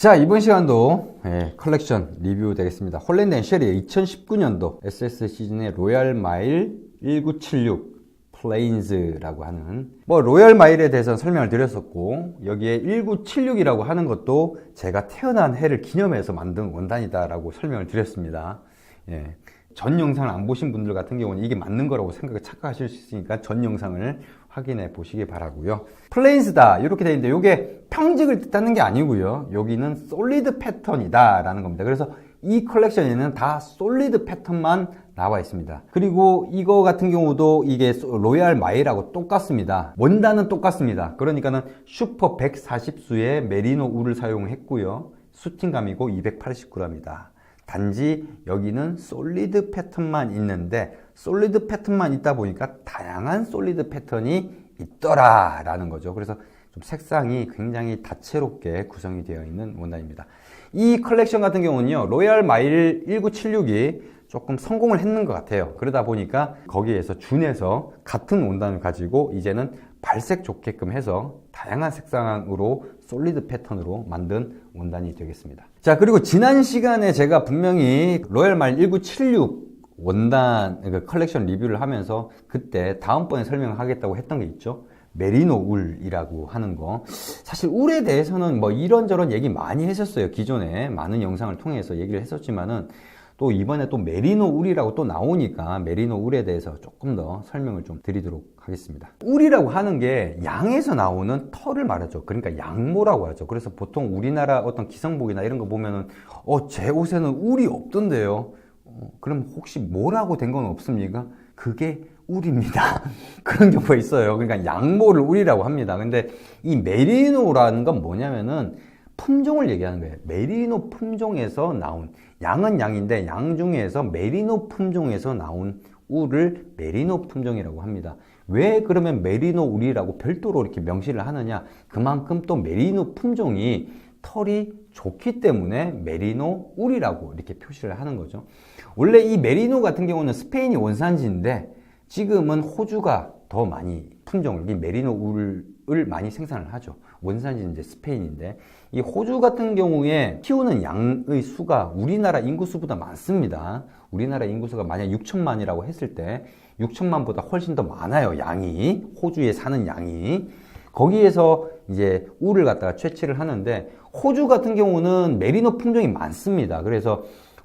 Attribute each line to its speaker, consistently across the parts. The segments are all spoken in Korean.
Speaker 1: 자, 이번 시간도 컬렉션 리뷰 되겠습니다. 홀랜드 앤 쉐리의 2019년도 SS 시즌의 로얄 마일 1976 플레인즈라고 하는, 로얄 마일에 대해서 설명을 드렸었고, 여기에 1976이라고 하는 것도 제가 태어난 해를 기념해서 만든 원단이다라고 설명을 드렸습니다. 전 영상을 안 보신 분들 같은 경우는 이게 맞는 거라고 착각하실 수 있으니까 전 영상을 확인해 보시기 바라고요. 플레인즈다 이렇게 되어 있는데, 이게 평직을 뜻하는 게 아니고요, 여기는 솔리드 패턴이다 라는 겁니다. 그래서 이 컬렉션에는 다 솔리드 패턴만 나와 있습니다. 그리고 이거 같은 경우도 이게 로얄 마일하고 똑같습니다. 원단은 똑같습니다. 그러니까는 슈퍼 140수의 메리노 울을 사용했고요, 수팅감이고 280g이다. 단지 여기는 솔리드 패턴만 있는데, 솔리드 패턴만 있다 보니까 다양한 솔리드 패턴이 있더라 라는 거죠. 그래서 좀 색상이 굉장히 다채롭게 구성이 되어 있는 원단입니다. 이 컬렉션 같은 경우는요, 로얄 마일 1976이 조금 성공을 했는 것 같아요. 그러다 보니까 거기에서 준해서 같은 원단을 가지고 이제는 발색 좋게끔 해서 다양한 색상으로 솔리드 패턴으로 만든 원단이 되겠습니다. 자, 그리고 지난 시간에 제가 분명히 로얄 마일 1976 원단 컬렉션 리뷰를 하면서 그때 다음번에 설명하겠다고 했던 게 있죠. 메리노 울이라고 하는 거. 사실 울에 대해서는 이런저런 얘기 많이 했었어요. 기존에 많은 영상을 통해서 얘기를 했었지만은, 또 이번에 또 메리노 울이라고 또 나오니까 메리노 울에 대해서 조금 더 설명을 좀 드리도록 하겠습니다. 울이라고 하는 게 양에서 나오는 털을 말하죠. 그러니까 양모라고 하죠. 그래서 보통 우리나라 어떤 기성복이나 이런 거 보면은 제 옷에는 울이 없던데요. 그럼 혹시 뭐라고 된 건 없습니까? 그게 울입니다. 그런 경우가 있어요. 그러니까 양모를 울이라고 합니다. 근데 이 메리노라는 건 뭐냐면은 품종을 얘기하는 거예요. 메리노 품종에서 나온, 양은 양인데 양 중에서 메리노 품종에서 나온 울을 메리노 품종이라고 합니다. 왜 그러면 메리노 울이라고 별도로 이렇게 명시를 하느냐? 그만큼 또 메리노 품종이 털이 좋기 때문에 메리노 울이라고 이렇게 표시를 하는 거죠. 원래 이 메리노 같은 경우는 스페인이 원산지인데, 지금은 호주가 더 많이 품종을, 이 메리노 울을 많이 생산을 하죠. 원산지는 이제 스페인인데, 이 호주 같은 경우에 키우는 양의 수가 우리나라 인구수보다 많습니다. 우리나라 인구수가 만약 6천만이라고 했을 때 6천만보다 훨씬 더 많아요, 양이. 호주에 사는 양이. 거기에서 이제 울을 갖다가 채취를 하는데, 호주 같은 경우는 메리노 품종이 많습니다. 그래서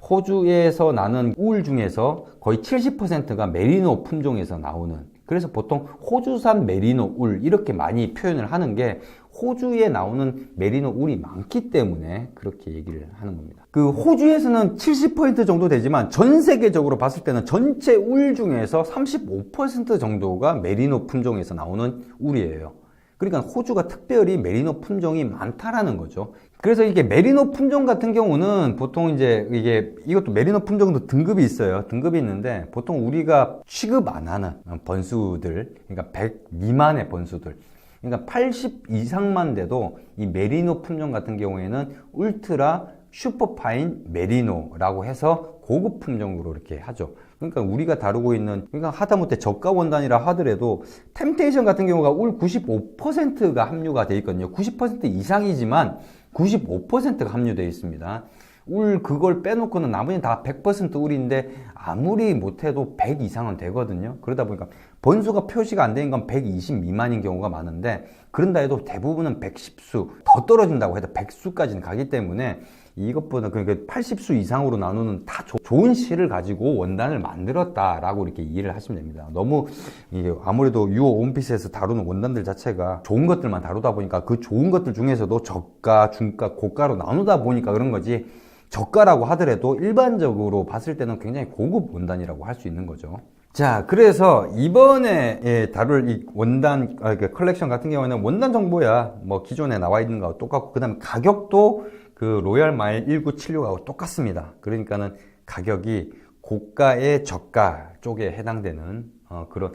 Speaker 1: 호주에서 나는 울 중에서 거의 70%가 메리노 품종에서 나오는, 그래서 보통 호주산 메리노 울 이렇게 많이 표현을 하는 게, 호주에 나오는 메리노 울이 많기 때문에 그렇게 얘기를 하는 겁니다. 그 호주에서는 70% 정도 되지만 전 세계적으로 봤을 때는 전체 울 중에서 35% 정도가 메리노 품종에서 나오는 울이에요. 그러니까 호주가 특별히 메리노 품종이 많다라는 거죠. 그래서 이게 메리노 품종 같은 경우는 보통 이제 이것도 메리노 품종도 등급이 있어요. 등급이 있는데, 보통 우리가 취급 안 하는 번수들, 그러니까 100 미만의 번수들, 그러니까 80 이상만 돼도 이 메리노 품종 같은 경우에는 울트라 슈퍼파인 메리노라고 해서 고급 품종으로 이렇게 하죠. 그러니까 우리가 다루고 있는, 그러니까 하다못해 저가 원단이라 하더라도 템테이션 같은 경우가 울 95%가 함유가 되어 있거든요. 90% 이상이지만 95%가 함유되어 있습니다. 울 그걸 빼놓고는 나머지는 다 100% 울인데, 아무리 못해도 100 이상은 되거든요. 그러다 보니까 번수가 표시가 안 되는 건 120 미만인 경우가 많은데, 그런다 해도 대부분은 110수, 더 떨어진다고 해도 100수까지는 가기 때문에, 이것보다 그러니까 80수 이상으로 나누는 다 좋은 실을 가지고 원단을 만들었다라고 이렇게 이해를 하시면 됩니다. 너무 이게 아무래도 유어 원피스에서 다루는 원단들 자체가 좋은 것들만 다루다 보니까, 그 좋은 것들 중에서도 저가, 중가, 고가로 나누다 보니까 그런 거지, 저가라고 하더라도 일반적으로 봤을 때는 굉장히 고급 원단이라고 할 수 있는 거죠. 자, 그래서 이번에 다룰 이 원단 컬렉션 같은 경우에는 원단 정보야 기존에 나와 있는 거하고 똑같고, 그 다음에 가격도 그 로얄 마일 1976하고 똑같습니다. 그러니까는 가격이 고가의 저가 쪽에 해당되는 그런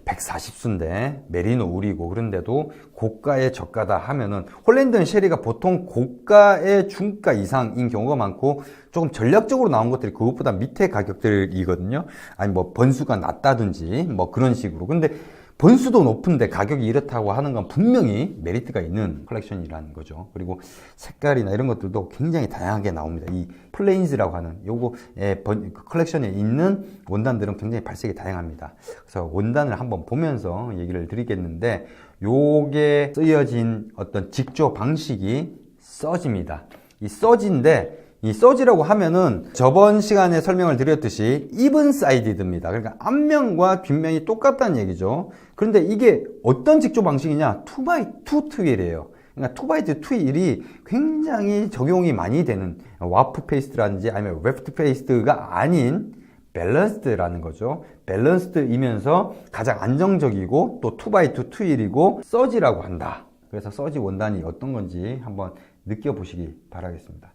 Speaker 1: 140수인데 메리노 울이고, 그런데도 고가의 저가다 하면은, 홀랜드 앤 쉐리가 보통 고가의 중가 이상인 경우가 많고, 조금 전략적으로 나온 것들이 그것보다 밑에 가격들이거든요. 아니 번수가 낮다든지 그런 식으로. 근데 번수도 높은데 가격이 이렇다고 하는 건 분명히 메리트가 있는 컬렉션이라는 거죠. 그리고 색깔이나 이런 것들도 굉장히 다양하게 나옵니다. 이 플레인즈라고 하는 요거의 컬렉션에 있는 원단들은 굉장히 발색이 다양합니다. 그래서 원단을 한번 보면서 얘기를 드리겠는데, 요게 쓰여진 어떤 직조 방식이 서지입니다. 이 서지인데, 이 서지라고 하면은 저번 시간에 설명을 드렸듯이 이븐 사이디드입니다. 그러니까 앞면과 뒷면이 똑같다는 얘기죠. 그런데 이게 어떤 직조 방식이냐? 2x2 트윌이에요. 그러니까 2x2 트윌이 굉장히 적용이 많이 되는, 와프 페이스트라든지 아니면 웨프트 페이스트가 아닌 밸런스드라는 거죠. 밸런스드이면서 가장 안정적이고 또 2x2 트윌이고 서지라고 한다. 그래서 서지 원단이 어떤 건지 한번 느껴보시기 바라겠습니다.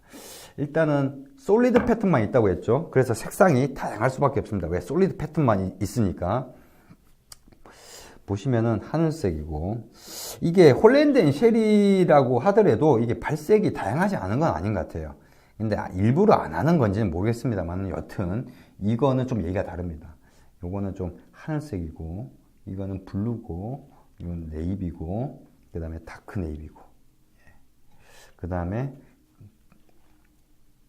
Speaker 1: 일단은 솔리드 패턴만 있다고 했죠. 그래서 색상이 다양할 수밖에 없습니다. 왜? 솔리드 패턴만 있으니까. 보시면은 하늘색이고, 이게 홀랜드 앤 쉐리라고 하더라도 이게 발색이 다양하지 않은 건 아닌 것 같아요. 근데 일부러 안 하는 건지는 모르겠습니다만, 여튼 이거는 좀 얘기가 다릅니다. 요거는 좀 하늘색이고, 이거는 블루고, 이건 네이비고, 그 다음에 다크 네이비고, 그 다음에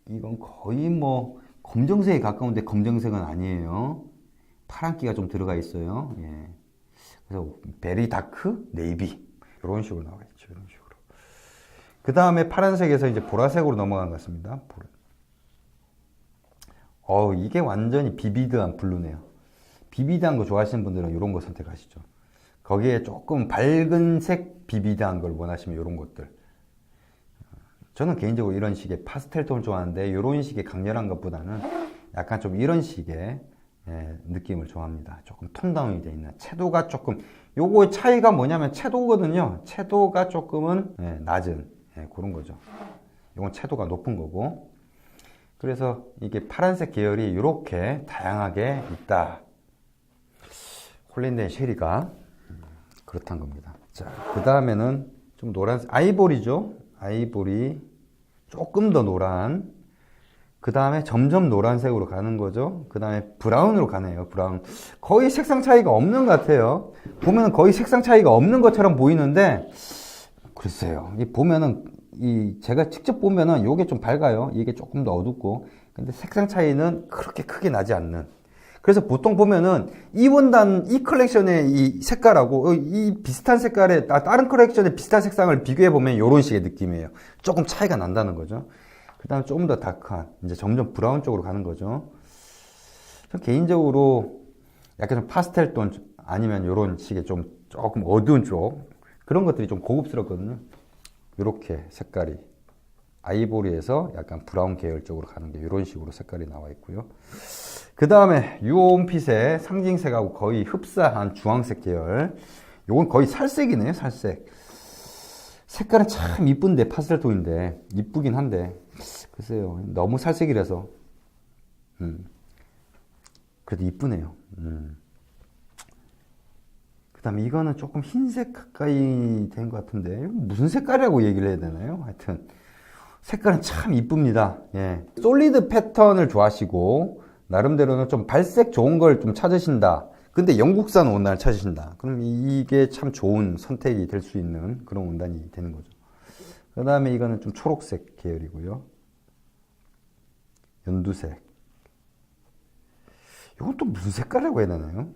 Speaker 1: 이건 거의 뭐 검정색에 가까운데 검정색은 아니에요. 파란기가 좀 들어가 있어요. 예. 그래서 베리 다크 네이비 이런 식으로 나와 있죠. 이런 식으로. 그 다음에 파란색에서 이제 보라색으로 넘어간 것 같습니다. 이게 완전히 비비드한 블루네요. 비비드한 거 좋아하시는 분들은 이런 거 선택하시죠. 거기에 조금 밝은 색 비비드한 걸 원하시면 이런 것들. 저는 개인적으로 이런 식의 파스텔 톤을 좋아하는데, 이런 식의 강렬한 것보다는 약간 좀 이런 식의 느낌을 좋아합니다. 조금 톤다운이 되어 있는, 채도가 조금, 요거의 차이가 뭐냐면 채도거든요. 채도가 조금은 낮은 그런 거죠. 이건 채도가 높은 거고. 그래서 이게 파란색 계열이 이렇게 다양하게 있다. 홀랜드 앤 쉐리가 그렇다는 겁니다. 자, 그 다음에는 좀 노란색, 아이보리죠. 아이보리, 조금 더 노란. 그 다음에 점점 노란색으로 가는 거죠. 그 다음에 브라운으로 가네요. 브라운. 거의 색상 차이가 없는 것 같아요. 보면 거의 색상 차이가 없는 것처럼 보이는데, 글쎄요. 이 보면은, 제가 직접 보면은 요게 좀 밝아요. 이게 조금 더 어둡고. 근데 색상 차이는 그렇게 크게 나지 않는. 그래서 보통 보면은 이 원단, 이 컬렉션의 이 색깔하고 이 비슷한 색깔의 다른 컬렉션의 비슷한 색상을 비교해 보면 이런 식의 느낌이에요. 조금 차이가 난다는 거죠. 그 다음에 조금 더 다크한, 이제 점점 브라운 쪽으로 가는 거죠. 저 개인적으로 약간 좀 파스텔 톤 아니면 이런 식의 좀 조금 어두운 쪽, 그런 것들이 좀 고급스럽거든요. 이렇게 색깔이 아이보리에서 약간 브라운 계열 쪽으로 가는 게 이런 식으로 색깔이 나와 있고요. 그 다음에 유온핏의 상징색하고 거의 흡사한 주황색 계열. 요건 거의 살색이네요. 살색. 색깔은 참 이쁜데, 파스텔톤인데 이쁘긴 한데, 글쎄요, 너무 살색이라서 그래도 이쁘네요. 그 다음에 이거는 조금 흰색 가까이 된 것 같은데, 무슨 색깔이라고 얘기를 해야 되나요? 하여튼 색깔은 참 이쁩니다. 예. 솔리드 패턴을 좋아하시고 나름대로는 좀 발색 좋은 걸 좀 찾으신다. 근데 영국산 원단을 찾으신다. 그럼 이게 참 좋은 선택이 될 수 있는 그런 원단이 되는 거죠. 그 다음에 이거는 좀 초록색 계열이고요. 연두색. 이건 또 무슨 색깔이라고 해야 되나요?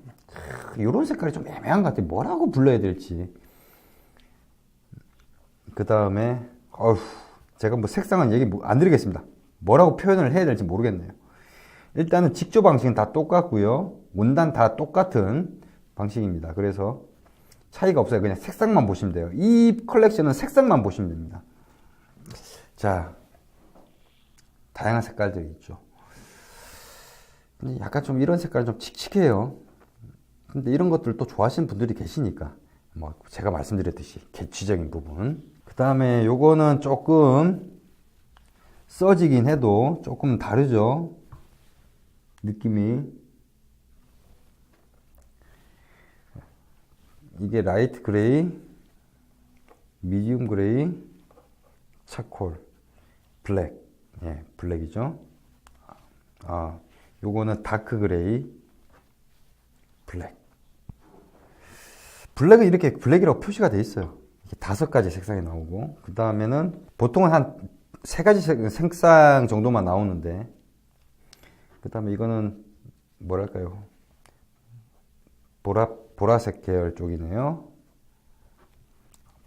Speaker 1: 이런 색깔이 좀 애매한 것 같아요. 뭐라고 불러야 될지. 그 다음에 제가 뭐 색상은 얘기 안 드리겠습니다. 뭐라고 표현을 해야 될지 모르겠네요. 일단은 직조 방식은 다 똑같고요. 원단 다 똑같은 방식입니다. 그래서 차이가 없어요. 그냥 색상만 보시면 돼요. 이 컬렉션은 색상만 보시면 됩니다. 자, 다양한 색깔들이 있죠. 근데 약간 좀 이런 색깔은 좀 칙칙해요. 근데 이런 것들 또 좋아하시는 분들이 계시니까, 뭐 제가 말씀드렸듯이 개취적인 부분. 그 다음에 요거는 조금 써지긴 해도 조금 다르죠. 느낌이. 이게 라이트 그레이, 미디움 그레이, 차콜, 블랙. 예, 블랙이죠. 요거는 다크 그레이, 블랙. 블랙은 이렇게 블랙이라고 표시가 돼 있어요. 이렇게 5가지 색상이 나오고, 그 다음에는 보통은 한 3가지 색상 정도만 나오는데, 그 다음에 이거는 뭐랄까요, 보라색 계열 쪽이네요.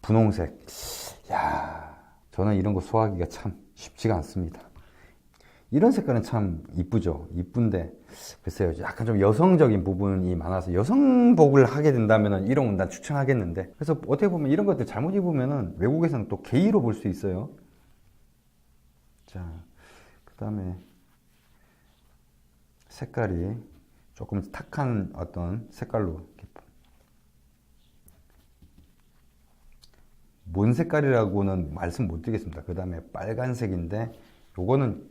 Speaker 1: 분홍색. 야, 저는 이런 거 소화하기가 참 쉽지가 않습니다. 이런 색깔은 참 이쁘죠. 이쁜데 글쎄요, 약간 좀 여성적인 부분이 많아서 여성복을 하게 된다면 이런 건 난 추천하겠는데, 그래서 어떻게 보면 이런 것들 잘못 입으면 외국에서는 또 게이로 볼 수 있어요. 자, 그 다음에 색깔이 조금 탁한 어떤 색깔로, 뭔 색깔이라고는 말씀 못 드리겠습니다. 그 다음에 빨간색인데, 요거는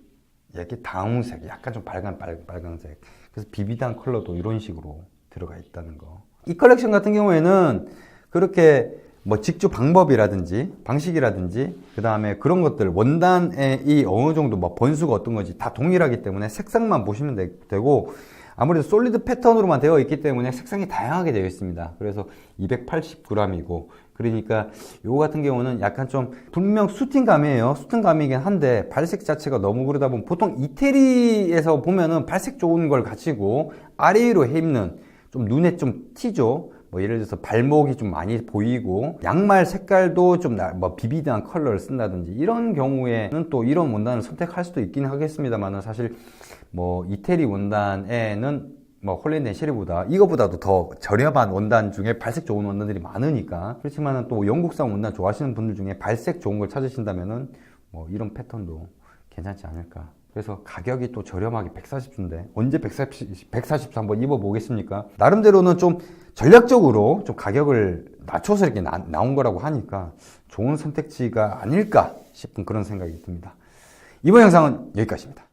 Speaker 1: 이렇게 다운색, 약간 좀 빨간색. 그래서 비비드한 컬러도 이런 식으로 들어가 있다는 거. 이 컬렉션 같은 경우에는 그렇게 뭐 직조 방법이라든지 방식이라든지 그 다음에 그런 것들, 원단의 이 어느 정도 뭐 번수가 어떤 건지 다 동일하기 때문에 색상만 보시면 되고, 아무래도 솔리드 패턴으로만 되어 있기 때문에 색상이 다양하게 되어 있습니다. 그래서 280g이고, 그러니까 요거 같은 경우는 약간 좀 분명 수팅감이에요. 수팅감이긴 한데 발색 자체가 너무 그러다 보면, 보통 이태리에서 보면은 발색 좋은 걸 가지고 아래 위로 해 입는, 좀 눈에 좀 튀죠. 뭐 예를 들어서 발목이 좀 많이 보이고, 양말 색깔도 좀 뭐 비비드한 컬러를 쓴다든지, 이런 경우에는 또 이런 원단을 선택할 수도 있긴 하겠습니다만은, 사실 뭐 이태리 원단에는 뭐 홀랜드 앤 쉐리보다 이거보다도 더 저렴한 원단 중에 발색 좋은 원단들이 많으니까. 그렇지만은 또 영국산 원단 좋아하시는 분들 중에 발색 좋은 걸 찾으신다면은 뭐 이런 패턴도 괜찮지 않을까. 그래서 가격이 또 저렴하게 140주인데 언제 140주 한번 입어보겠습니까? 나름대로는 좀 전략적으로 좀 가격을 낮춰서 이렇게 나온 거라고 하니까 좋은 선택지가 아닐까 싶은 그런 생각이 듭니다. 이번 영상은 여기까지입니다.